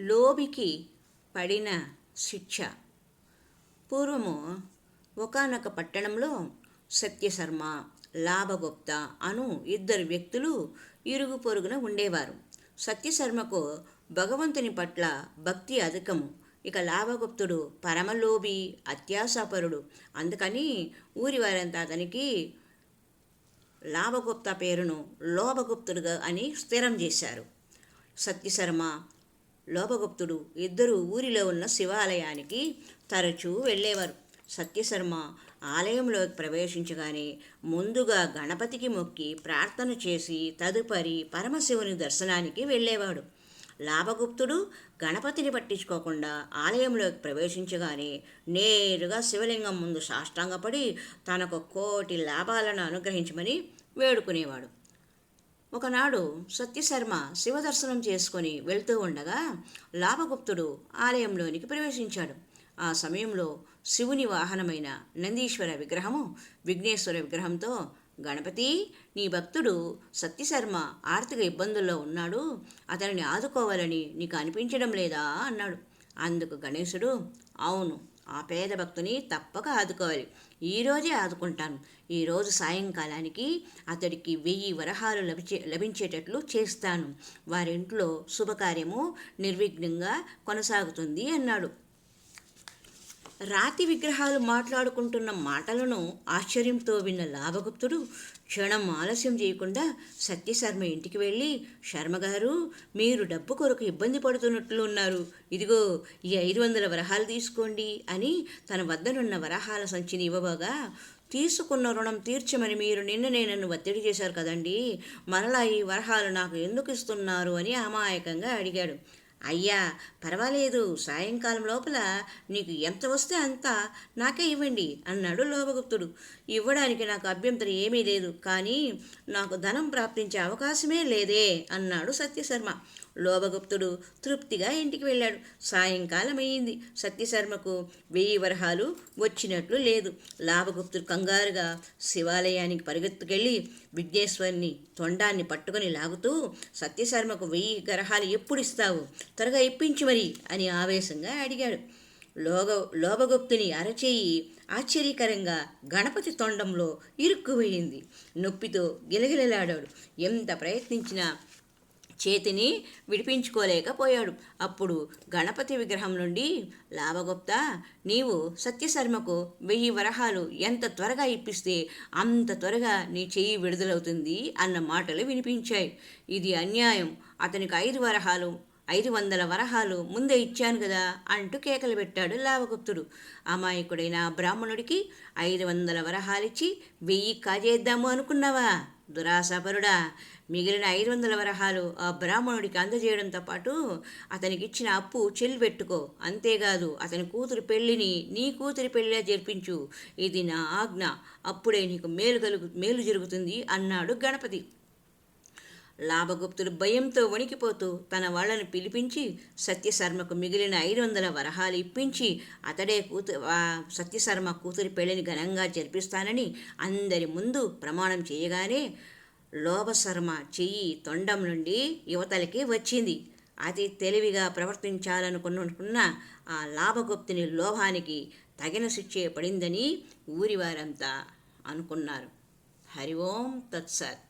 లోబికి పడిన శిక్ష. పూర్వము ఒకానొక పట్టణంలో సత్యశర్మ, లాభగుప్త అను ఇద్దరు వ్యక్తులు ఇరుగు పొరుగున ఉండేవారు. సత్యశర్మకు భగవంతుని పట్ల భక్తి అధికము. ఇక లాభగుప్తుడు పరమలోభి, అత్యాశాపరుడు. అందుకని ఊరి వారంతా అతనికి లాభగుప్త పేరును లోభగుప్తుడుగా అని స్థిరం చేశారు. సత్యశర్మ, లోభగుప్తుడు ఇద్దరు ఊరిలో ఉన్న శివాలయానికి తరచూ వెళ్ళేవారు. సత్యశర్మ ఆలయంలోకి ప్రవేశించగానే ముందుగా గణపతికి మొక్కి ప్రార్థన చేసి తదుపరి పరమశివుని దర్శనానికి వెళ్ళేవాడు. లాభగుప్తుడు గణపతిని పట్టించుకోకుండా ఆలయంలోకి ప్రవేశించగానే నేరుగా శివలింగం ముందు సాష్టాంగపడి తనకు 1,00,00,000 లాభాలను అనుగ్రహించమని వేడుకునేవాడు. ఒకనాడు సత్యశర్మ శివదర్శనం చేసుకొని వెళ్తూ ఉండగా లాభగుప్తుడు ఆలయంలోనికి ప్రవేశించాడు. ఆ సమయంలో శివుని వాహనమైన నందీశ్వర విగ్రహము విఘ్నేశ్వర విగ్రహంతో, గణపతి, నీ భక్తుడు సత్యశర్మ ఆర్థిక ఇబ్బందుల్లో ఉన్నాడు, అతనిని ఆదుకోవాలని నీకు అనిపించడం లేదా అన్నాడు. అందుకు గణేశుడు, అవును, ఆ పేద భక్తుని తప్పక ఆదుకోవాలి, ఈరోజే ఆదుకుంటాను. ఈరోజు సాయంకాలానికి అతడికి 1000 వరహాలు లభించేటట్లు చేస్తాను. వారింట్లో శుభకార్యము నిర్విఘ్నంగా కొనసాగుతుంది అన్నాడు. రాతి విగ్రహాలు మాట్లాడుకుంటున్న మాటలను ఆశ్చర్యంతో విన్న లాభగుప్తుడు క్షణం ఆలస్యం చేయకుండా సత్యశర్మ ఇంటికి వెళ్ళి, శర్మగారు, మీరు డబ్బు కొరకు ఇబ్బంది పడుతున్నట్లు ఉన్నారు, ఇదిగో ఈ 500 వరహాలు తీసుకోండి అని తన వద్దనున్న వరహాల సంచిని ఇవ్వబోగా, తీసుకున్న రుణం తీర్చమని మీరు నిన్ననే నన్ను ఒత్తిడి చేశారు కదండి, మరలా ఈ వరహాలు నాకు ఎందుకు ఇస్తున్నారు అని అమాయకంగా అడిగాడు. అయ్యా, పర్వాలేదు, సాయంకాలం లోపల నీకు ఎంత వస్తే అంత నాకే ఇవ్వండి అన్నాడు లోభగుప్తుడు. ఇవ్వడానికి నాకు అభ్యంతరం ఏమీ లేదు, కానీ నాకు ధనం ప్రాప్తించే అవకాశమే లేదే అన్నాడు సత్యశర్మ. లోభగుప్తుడు తృప్తిగా ఇంటికి వెళ్ళాడు. సాయంకాలం అయింది. సత్యశర్మకు 1000 వరహాలు వచ్చినట్లు లేదు. లాభగుప్తుడు కంగారుగా శివాలయానికి పరిగెత్తుకెళ్ళి విఘ్నేశ్వరుని తొండాన్ని పట్టుకొని లాగుతూ, సత్యశర్మకు 1000 వరహాలు ఎప్పుడు ఇస్తావు, త్వరగా ఇప్పించు మరి అని ఆవేశంగా అడిగాడు. లోభగుప్తుని అరచేయి ఆశ్చర్యకరంగా గణపతి తొండంలో ఇరుక్కుపోయింది. నొప్పితో గిలగిలలాడాడు. ఎంత ప్రయత్నించినా చేతిని విడిపించుకోలేకపోయాడు. అప్పుడు గణపతి విగ్రహం నుండి, లాభగుప్త, నీవు సత్యశర్మకు 1000 వరహాలు ఎంత త్వరగా ఇప్పిస్తే అంత త్వరగా నీ చెయ్యి విడుదలవుతుంది అన్న మాటలు వినిపించాయి. ఇది అన్యాయం, అతనికి 500 వరహాలు ముందే ఇచ్చాను కదా అంటూ కేకలు పెట్టాడు లాభగుప్తుడు. అమాయకుడైన బ్రాహ్మణుడికి 500 వరహాలిచ్చి 1000 కాజేద్దాము అనుకున్నావా? దురాశాపరుడా, మిగిలిన 500 వరహాలు ఆ బ్రాహ్మణుడికి అందజేయడంతో పాటు అతనికి ఇచ్చిన అప్పు చెల్లిపెట్టుకో. అంతేకాదు, అతని కూతురి పెళ్లిని నీ కూతురి పెళ్లిలా జరిపించు. ఇది నా ఆజ్ఞ. అప్పుడే నీకు మేలు జరుగుతుంది అన్నాడు గణపతి. లాభగుప్తుడు భయంతో వణికిపోతూ తన వాళ్లను పిలిపించి సత్యశర్మకు మిగిలిన 500 వరహాలు ఇప్పించి అతడే సత్యశర్మ కూతురి పెళ్లిని ఘనంగా జరిపిస్తానని అందరి ముందు ప్రమాణం చేయగానే లోభశర్మ చెయ్యి తొండం నుండి యువతలకి వచ్చింది. అతి తెలివిగా ప్రవర్తించాలనుకున్న ఆ లాభగుప్తుని లోభానికి తగిన శిక్షే పడిందని ఊరివారంతా అనుకున్నారు. హరి ఓం తత్సత్.